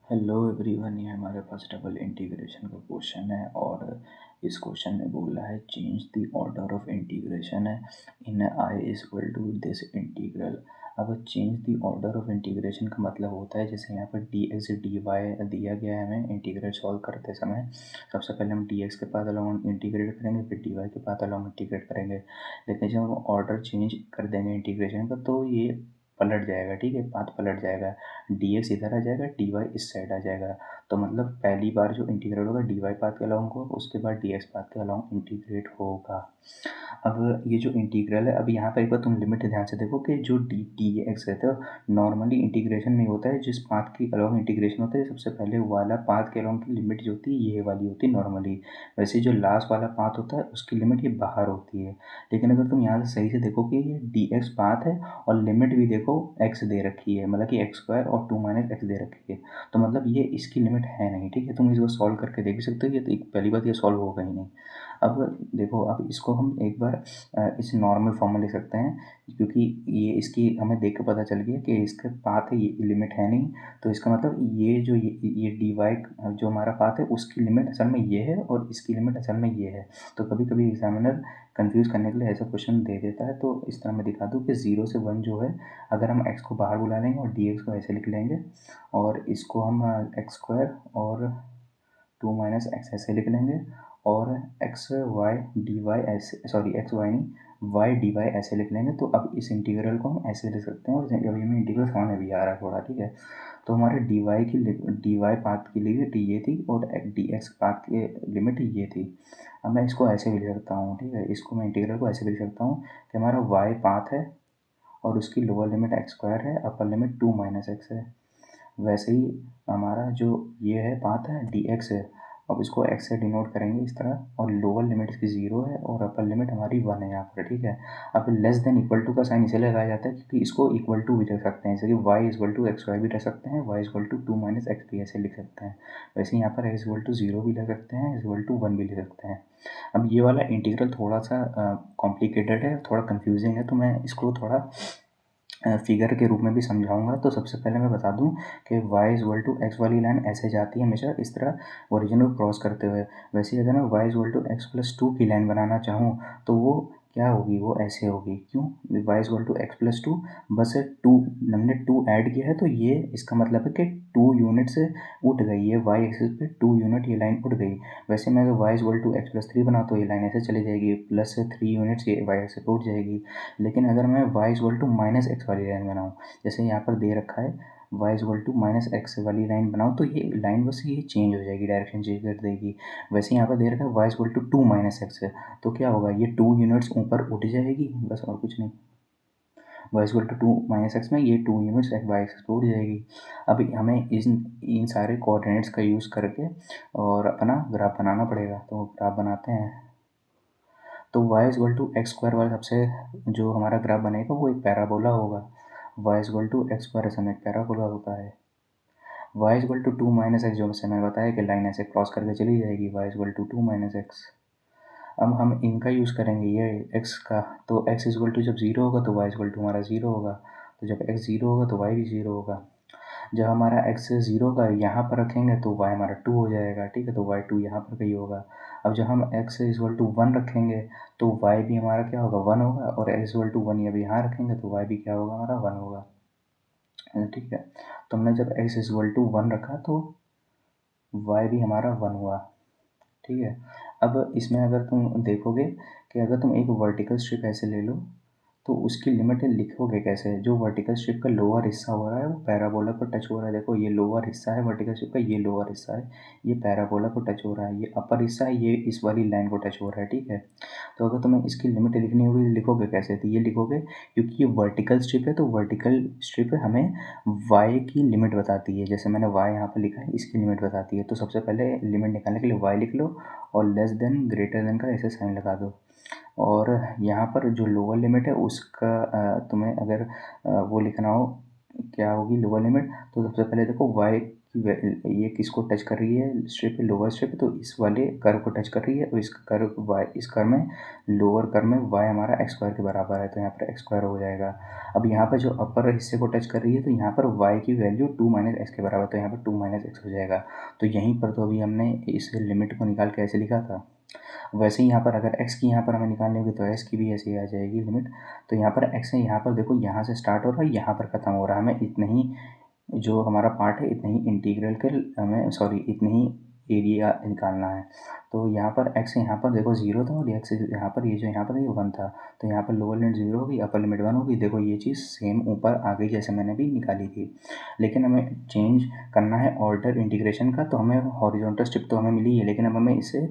Hello everyone, ये हमारे पास डबल इंटीग्रेशन का क्वेश्चन है और इस क्वेश्चन में बोला है change the order of integration है in I is equal to this integral. अब change the order of integration का मतलब होता है जैसे यहाँ पर डी एक्स डी वाई दिया गया है हमें इंटीग्रल सॉल्व करते समय। सबसे पहले हम डी एक्स के पाथ अलोंग इंटीग्रेट करेंगे, फिर डी वाई के पाथ अलोंग इंटीग्रेट करेंगे। लेकिन जब हम ऑर्डर चेंज कर देंगे इंटीग्रेशन का तो ये पलट जाएगा, ठीक है, पाथ पलट जाएगा। डी एक्स इधर आ जाएगा, डी वाई इस साइड आ जाएगा। तो मतलब पहली बार जो इंटीग्रेट होगा डी वाई पाथ के अलोंग होगा, उसके बाद डी एक्स पाथ के अलोंग इंटीग्रेट होगा। अब ये जो इंटीग्रल है, अब यहाँ पर एक बार तुम लिमिट ध्यान से देखो कि जो डी एक्स है तो नॉर्मली इंटीग्रेशन में होता है, जिस पाथ की अलोंग इंटीग्रेशन होता है सबसे पहले वाला पाथ के अलोंग की लिमिट जो होती है ये वाली होती है नॉर्मली। वैसे जो लास्ट वाला पाथ होता है उसकी लिमिट ये बाहर होती है। लेकिन अगर तुम यहाँ से सही से देखो कि ये डी एक्स पाथ है और लिमिट भी देखो एक्स दे रखी है, मतलब कि एक्स स्क्वायर और 2 - एक्स दे रखी है, तो मतलब ये इसकी लिमिट है नहीं, ठीक है। तुम इसको सॉल्व करके देख भी सकते हो, ये तो एक पहली बात ये सॉल्व होगा ही नहीं। अब देखो, अब इसको हम एक बार इस नॉर्मल फॉर्म में लिख सकते हैं, क्योंकि ये इसकी हमें देख के पता चल गया कि इसका पाथ है, ये लिमिट है नहीं। तो इसका मतलब ये जो ये डी वाई जो हमारा पाथ है उसकी लिमिट असल में ये है और इसकी लिमिट असल में ये है। तो कभी कभी एग्जामिनर कंफ्यूज करने के लिए ऐसा क्वेश्चन दे देता है। तो इस तरह मैं दिखा दूँ कि 0 से 1 जो है, अगर हम x को बाहर बुला लेंगे और डी एक्स को ऐसे लिख लेंगे और इसको हम एक्स स्क्वायर और 2 - एक्स ऐसे लिख लेंगे और एक्स वाई डी वाई ऐसे, सॉरी एक्स वाई नहीं, वाई डी वाई ऐसे लिख लेंगे। तो अब इस इंटीग्रल को हम ऐसे लिख सकते हैं और अभी हमें इंटीग्रल समझ में भी आ रहा है थोड़ा, ठीक है। तो हमारे डी वाई पाथ की लिमिट ये थी और डी एक्स पाथ की लिमिट ये थी। अब मैं इसको ऐसे भी लिख सकता हूँ, ठीक है, इसको मैं इंटीग्रल को ऐसे भी लिख सकता हूँ कि हमारा वाई पाथ है और उसकी लोअर लिमिट एक्स स्क्वायर है, अपर लिमिट 2 - एक्स है। वैसे ही हमारा जो ये है पाथ है डी एक्स है, अब इसको एक्स से डिनोट करेंगे इस तरह, और लोअर लिमिट इसकी 0 है और अपर लिमिट हमारी 1 है यहाँ पर, ठीक है। अब लेस देन इक्वल टू का साइन इसे लगाया जाता है क्योंकि इसको इक्वल टू भी रख सकते हैं, जैसे कि Y equal to X Y भी रख सकते हैं, वाई इक्वल टू 2 - एक्स भी ऐसे लिख सकते हैं। वैसे यहाँ पर एक्स इक्वल टू 0 भी लिख सकते हैं, एक्स इक्वल टू 1 भी लिख सकते हैं। अब ये वाला इंटीग्रल थोड़ा सा कॉम्प्लिकेटेड है, थोड़ा कन्फ्यूजिंग है, तो मैं इसको थोड़ा फिगर के रूप में भी समझाऊंगा। तो सबसे पहले मैं बता दूं कि y इक्वल टू एक्स वाली लाइन ऐसे जाती है हमेशा इस तरह ओरिजिन को क्रॉस करते हुए। वैसे ही अगर मैं y equal to x plus two की लाइन बनाना चाहूँ तो वो क्या होगी, वो ऐसे होगी। क्यों? y equal to x plus two, बस टू, हमने टू ऐड किया है तो ये इसका मतलब है कि 2 यूनिट से उठ गई है, y एक्सिस पे 2 यूनिट ये लाइन उठ गई। वैसे मैं अगर y equal to x plus three बनाऊँ तो ये लाइन ऐसे चली जाएगी, प्लस 3 यूनिट्स ये y एक्सिस पे उठ जाएगी। लेकिन अगर मैं y equal to minus x वाली लाइन बनाऊँ, जैसे यहाँ पर दे रखा है y equal to minus x वाली लाइन बनाऊँ, तो ये लाइन बस ये चेंज हो जाएगी, डायरेक्शन चेंज कर देगी। वैसे यहाँ पर दे रखा है y इक्वल टू 2 - एक्स है, तो क्या होगा, ये 2 यूनिट्स ऊपर उठ जाएगी, बस और कुछ नहीं। y इक्वल टू 2 - एक्स में ये 2 यूनिट्स y एक्सिस पे उठ जाएगी। अब हमें इन सारे कोऑर्डिनेट्स का यूज़ करके और अपना ग्राफ बनाना पड़ेगा, तो ग्राफ बनाते हैं। तो y equal to x square वाला सबसे जो हमारा ग्राफ बनेगा वो एक पैराबोला होगा। y equal to x square समय एक पैराबोला होता है। y इक्वल टू 2 - एक्स, जो मैंने बताया कि लाइन ऐसे क्रॉस करके चली जाएगी, y इक्वल टू 2 - एक्स। अब हम इनका यूज़ करेंगे ये x का, तो x इक्वल टू जब 0 होगा तो y इक्वल टू हमारा 0 होगा, तो जब x 0 होगा तो y भी 0 होगा। जब हमारा x 0 का यहाँ पर रखेंगे तो y हमारा 2 हो जाएगा, ठीक है, तो y 2 यहाँ पर कहीं होगा। अब जब हम x इक्वल टू 1 रखेंगे तो y भी हमारा क्या होगा, 1 होगा, और x इक्वल टू 1 अब यहाँ रखेंगे तो y भी क्या होगा, हमारा 1 होगा, ठीक है। तो हमने जब x इक्वल टू 1 रखा तो y भी हमारा 1 हुआ, ठीक है। अब इसमें अगर तुम देखोगे कि अगर तुम एक वर्टिकल स्ट्रिप ऐसे ले लो तो उसकी लिमिट लिखोगे कैसे। जो वर्टिकल स्ट्रिप का लोअर हिस्सा हो रहा है वो पैराबोला को टच हो रहा है, देखो ये लोअर हिस्सा है वर्टिकल स्ट्रिप का, ये लोअर हिस्सा है, ये पैराबोला को टच हो रहा है, ये अपर हिस्सा है, ये इस वाली लाइन को टच हो रहा है, ठीक है। तो अगर तुम्हें इसकी लिमिट लिखनी होगी लिखोगे कैसे, तो ये लिखोगे, क्योंकि ये वर्टिकल स्ट्रिप है तो वर्टिकल स्ट्रिप हमें y की लिमिट बताती है, जैसे मैंने y यहाँ पर लिखा है इसकी लिमिट बताती है। तो सबसे पहले लिमिट निकालने के लिए y लिख लो और लेस देन ग्रेटर देन का ऐसे साइन लगा दो, और यहाँ पर जो लोअर लिमिट है उसका तुम्हें अगर वो लिखना हो क्या होगी लोअर लिमिट, तो सबसे पहले देखो y ये किसको टच कर रही है स्ट्रिप, लोअर स्ट्रिप, तो इस वाले कर्व को टच कर रही है और इस कर्व वाई, इस कर्व में लोअर कर्व में वाई हमारा एक्स स्क्वायर के बराबर है, तो यहाँ पर एक्स स्क्वायर हो जाएगा। अब यहाँ पर जो अपर हिस्से को टच कर रही है तो यहाँ पर वाई की वैल्यू 2 माइनस एक्स के बराबर, तो यहाँ पर 2 माइनस एक्स हो जाएगा। तो यहीं पर तो अभी हमने इस लिमिट को निकाल के ऐसे लिखा था, वैसे ही यहाँ पर अगर x की यहाँ पर हमें निकालनी होगी तो x की भी ऐसे ही आ जाएगी लिमिट। तो यहाँ पर x है, यहाँ पर देखो यहाँ से स्टार्ट हो रहा है, यहाँ पर ख़त्म हो रहा है, हमें इतने ही जो हमारा पार्ट है इतने ही इंटीग्रल के हमें इतने ही एरिया निकालना है। तो यहाँ पर x यहाँ पर देखो 0 था और x यहाँ पर ये जो यहाँ पर ये 1 था, तो यहाँ पर लोअर लिमिट 0 होगी, अपर लिमिट 1 होगी। देखो ये चीज़ सेम ऊपर आ गई जैसे मैंने भी निकाली थी, लेकिन हमें चेंज करना है ऑर्डर इंटीग्रेशन का। तो हमें हॉरिजॉन्टल स्ट्रिप तो हमें मिली है, लेकिन अब हमें इसे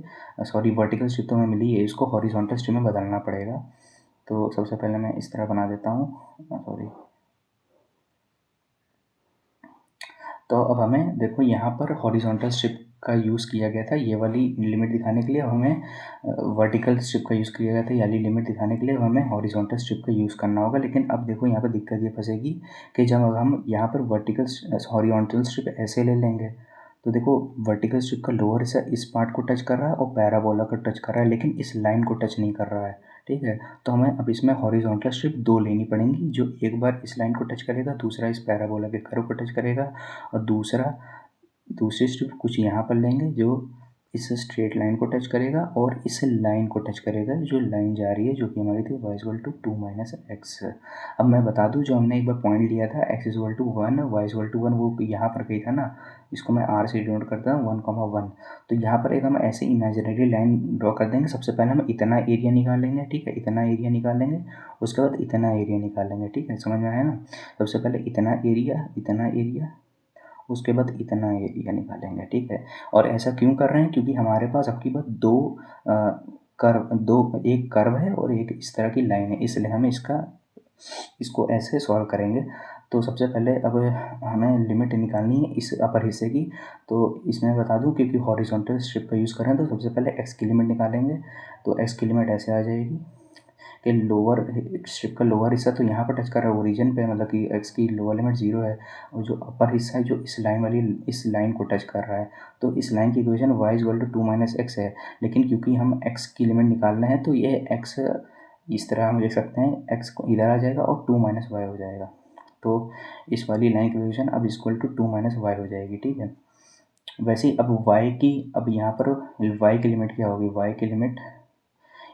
वर्टिकल स्ट्रिप तो हमें मिली है, इसको हॉरिजॉन्टल स्ट्रिप में बदलना पड़ेगा। तो सबसे पहले मैं इस तरह बना देता हूँ, तो अब हमें देखो यहाँ पर हॉरिजॉन्टल स्ट्रिप का यूज़ किया गया था ये वाली लिमिट दिखाने के लिए, अब हमें वर्टिकल स्ट्रिप का यूज़ किया गया था ये वाली लिमिट दिखाने के लिए, अब हमें हॉरिजॉन्टल स्ट्रिप का यूज़ करना होगा। लेकिन अब देखो यहाँ पर दिक्कत ये फंसेगी कि जब हम यहाँ पर हॉरिजॉन्टल स्ट्रिप ऐसे ले लेंगे तो देखो वर्टिकल स्ट्रिप का लोअर हिस्सा इस पार्ट को टच कर रहा है और पैराबोला को टच कर रहा है, लेकिन इस लाइन को टच नहीं कर रहा है, ठीक है। तो हमें अब इसमें हॉरिजॉन्टल स्ट्रिप 2 लेनी पड़ेंगी, जो एक बार इस लाइन को टच करेगा, दूसरा इस पैराबोला के कर्व को टच करेगा, और दूसरी स्ट्रिप कुछ यहाँ पर लेंगे जो इस स्ट्रेट लाइन को टच करेगा और इस लाइन को टच करेगा, जो लाइन जा रही है जो कि हमारी थी y equal to 2 minus x. अब मैं बता दूं जो हमने एक बार पॉइंट लिया था x equal to 1 y equal to 1, वो यहाँ पर कहीं था ना, इसको मैं r से डिनोट करता हूँ 1,1। तो यहाँ पर एक हम ऐसे इमेजिनरी लाइन ड्रॉ कर देंगे। सबसे पहले हम इतना एरिया निकाल लेंगे, ठीक है, इतना एरिया निकाल लेंगे, उसके बाद इतना एरिया निकाल लेंगे, ठीक है, समझ में आया ना। सबसे पहले इतना एरिया, उसके बाद इतना एरिया निकालेंगे, ठीक है। और ऐसा क्यों कर रहे हैं, क्योंकि हमारे पास आपकी बात एक कर्व है और एक इस तरह की लाइन है, इसलिए हम इसको ऐसे सॉल्व करेंगे। तो सबसे पहले अब हमें लिमिट निकालनी है इस अपर हिस्से की। तो इसमें बता दूं क्योंकि हॉरिजॉन्टल स्ट्रिप का यूज़ कर रहे हैं, तो सबसे पहले x की लिमिट निकालेंगे। तो x की लिमिट ऐसे आ जाएगी कि लोअर स्ट्रिप का लोअर हिस्सा तो यहाँ पर टच कर रहा है ओरिजिन पे, मतलब कि x की लोअर लिमिट 0 है, और जो अपर हिस्सा है जो इस लाइन को टच कर रहा है, तो इस लाइन की equation y equal to 2 minus x है। लेकिन क्योंकि हम x की लिमिट निकालना है तो ये x इस तरह हम लिख सकते हैं, x को इधर आ जाएगा और 2 माइनस वाई हो जाएगा। तो इस वाली लाइन की इक्वेशन अब इक्वल टू 2 माइनस वाई हो जाएगी, ठीक है। वैसे ही अब यहाँ पर y की लिमिट क्या होगी, y की लिमिट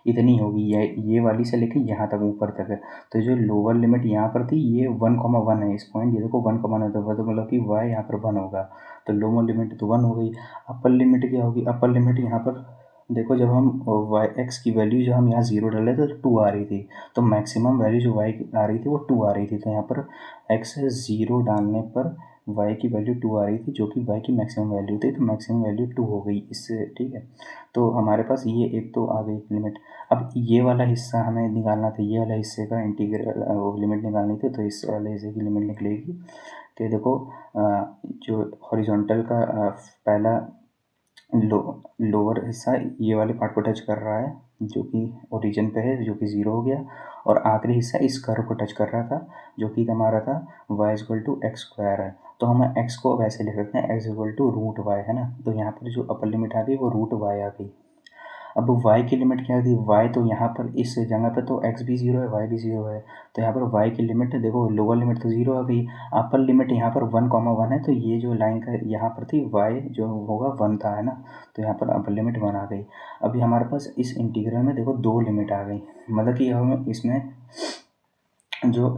इतनी होगी, ये वाली से लेके यहाँ तक ऊपर तक है। तो जो लोअर लिमिट यहाँ पर थी ये 1,1 है, इस पॉइंट ये देखो 1,1 है, तो मतलब कि y यहाँ पर 1 होगा, तो लोअर लिमिट तो 1 हो गई। अपर लिमिट क्या होगी, अपर लिमिट यहाँ पर देखो जब हम x की वैल्यू जब हम यहाँ 0 डाले थे तो 2 आ रही थी, तो मैक्सिमम वैल्यू जो y की आ रही थी वो 2 आ रही थी, तो यहाँ पर x 0 डालने पर y की वैल्यू 2 आ रही थी, जो कि y की मैक्सिमम वैल्यू थी, तो मैक्सिमम वैल्यू 2 हो गई इससे, ठीक है। तो हमारे पास ये एक तो आ गई लिमिट। अब ये वाला हिस्सा हमें निकालना था, ये वाला हिस्से का इंटीग्रल वो लिमिट निकालनी थी, तो इस वाले हिस्से की लिमिट निकलेगी कि देखो जो हॉरिजॉन्टल का पहला लोअर हिस्सा ये वाले पार्ट को टच कर रहा है जो कि ओरिजिन पे है, जो कि 0 हो गया, और आखिरी हिस्सा इस कर्व को टच कर रहा था जो कि हमारा था y equal to x square है। तो हम x को वैसे लिख सकते हैं x equal to root y, है ना। तो यहाँ पर जो अपर लिमिट आ गई वो रूट वाई आ गई। अब y की लिमिट क्या थी, y तो यहाँ पर इस जगह पे तो x भी 0 है, y भी 0 है, तो यहाँ पर y की लिमिट देखो लोअर लिमिट तो 0 आ गई, अपर लिमिट यहाँ पर 1,1 है, तो ये जो लाइन का यहाँ पर थी y जो होगा 1 था, है ना, तो यहाँ पर अपर लिमिट 1 आ गई। अभी हमारे पास इस इंटीग्रल में देखो 2 लिमिट आ गई, मतलब कि हम इसमें जो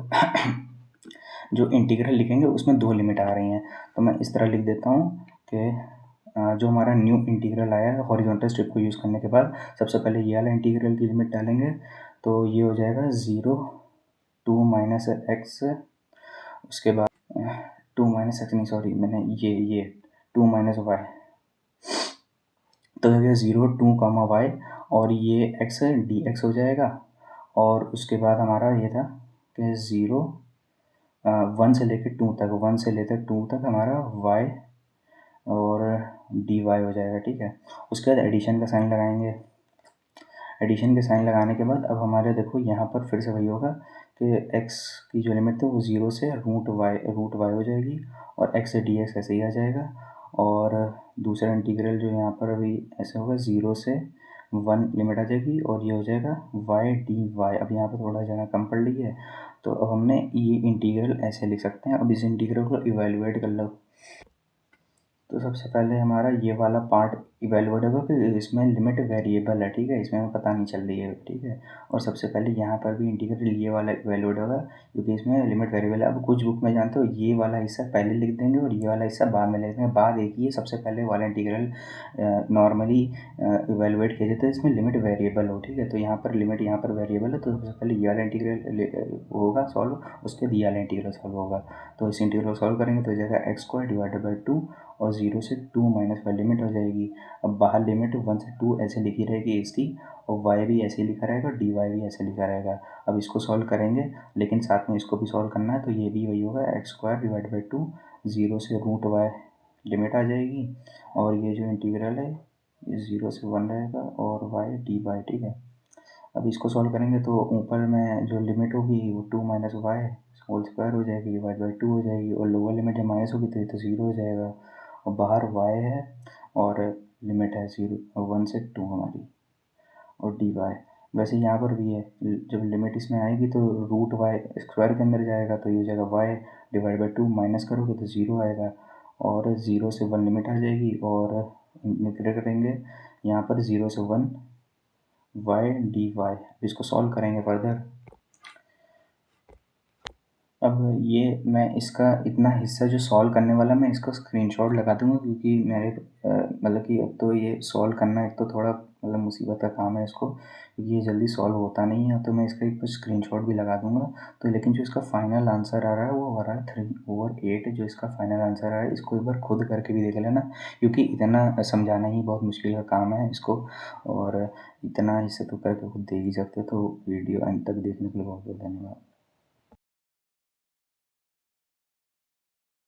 जो इंटीग्रल लिखेंगे उसमें 2 लिमिट आ रही हैं। तो मैं इस तरह लिख देता हूँ कि जो हमारा न्यू इंटीग्रल आया है हॉरिजॉन्टल स्ट्रिप को यूज़ करने के बाद, सबसे पहले ये वाला इंटीग्रल की लिमिट डालेंगे, तो ये हो जाएगा 0 2 माइनस एक्स, उसके बाद 2 माइनस एक्स नहीं सॉरी मैंने ये 2 माइनस वाई, तो ये 0 2 कामा वाई और ये एक्स डी एक्स हो जाएगा। और उसके बाद हमारा ये था कि 0 1 से लेकर 2 तक, 1 से लेकर 2 तक हमारा y और dy हो जाएगा, ठीक है। उसके बाद एडिशन का साइन लगाएंगे। एडिशन के साइन लगाने के बाद अब हमारे देखो यहाँ पर फिर से वही होगा कि x की जो लिमिट थी वो 0 से रूट वाई हो जाएगी और x से डी एक्स ऐसे ही आ जाएगा। और दूसरा इंटीग्रल जो यहाँ पर अभी ऐसे होगा 0 से 1 लिमिट आ जाएगी और ये हो जाएगा y dy। अब यहाँ पर थोड़ा जगह कम पड़ रही है तो अब हमने ये इंटीग्रल ऐसे लिख सकते हैं। अब इस इंटीग्रल को इवेलुएट कर लो। तो सबसे पहले हमारा ये वाला पार्ट इवेलुएट होगा कि इसमें लिमिट वेरिएबल है, ठीक है, इसमें हमें पता नहीं चल रही है, ठीक है। और सबसे पहले यहाँ पर भी इंटीग्रल ये वाला इवेलुएट होगा क्योंकि इसमें लिमिट वेरिएबल है। अब कुछ बुक में जानते हो ये वाला हिस्सा पहले लिख देंगे और ये वाला हिस्सा बाद में लिख देंगे। बाद एक ही है, सबसे पहले वाला इंटीग्रल नॉर्मली इवेलुएट किया जाता है इसमें लिमिट वेरिएबल हो, ठीक है। तो यहाँ पर लिमिट यहाँ पर वेरिएबल है तो सबसे पहले ये वाला इंटीग्रल होगा सॉल्व, उसके बाद ये वाला इंटीग्रल सॉल्व होगा। तो इस इंटीग्रल को सॉल्व करेंगे तो हो जाएगा x² डिवाइडेड बाई 2 और 0 से 2 माइनस वाई लिमिट हो जाएगी। अब बाहर लिमिट 1 से 2 ऐसे लिखी रहेगी इसकी, और y भी ऐसे लिखा रहेगा और dy भी ऐसे लिखा रहेगा। अब इसको सॉल्व करेंगे लेकिन साथ में इसको भी सॉल्व करना है, तो ये भी वही होगा x² डिवाइड बाई 2, 0 से √y लिमिट आ जाएगी और ये जो इंटीग्रल है ये 0 से 1 रहेगा और y dy, ठीक है। अब इसको सॉल्व करेंगे तो ऊपर में जो लिमिट होगी वो 2 माइनस वाई होल स्क्वायर हो जाएगी, डिवाइड बाई 2 हो जाएगी और लोअर लिमिट जब माइनस होगी तो ये तो 0 हो जाएगा और बाहर y है और लिमिट है 1 से 2 हमारी और dy। वैसे यहाँ पर भी है, जब लिमिट इसमें आएगी तो √y स्क्वायर के अंदर जाएगा तो ये हो जाएगा y डिवाइड बाई 2, माइनस करोगे तो 0 आएगा और 0 से 1 लिमिट आ जाएगी और इंटीग्रेट करेंगे यहाँ पर 0 से 1 y dy। इसको सॉल्व करेंगे फर्दर। अब ये मैं इसका इतना हिस्सा जो सॉल्व करने वाला मैं इसको स्क्रीनशॉट लगा दूंगा क्योंकि मेरे मतलब कि अब तो ये सॉल्व करना एक तो थोड़ा मतलब मुसीबत का काम है इसको, क्योंकि ये जल्दी सॉल्व होता नहीं है। तो मैं इसका एक स्क्रीनशॉट भी लगा दूंगा। तो लेकिन जो इसका फाइनल आंसर आ रहा है वो आ रहा है 3/8 जो इसका फाइनल आंसर आ रहा है। इसको एक बार खुद करके भी देख लेना क्योंकि इतना समझाना ही बहुत मुश्किल का काम है इसको, और इतना हिस्सा तो करके खुद देख ही सकते हो। तो वीडियो अंत तक देखने के लिए बहुत बहुत धन्यवाद।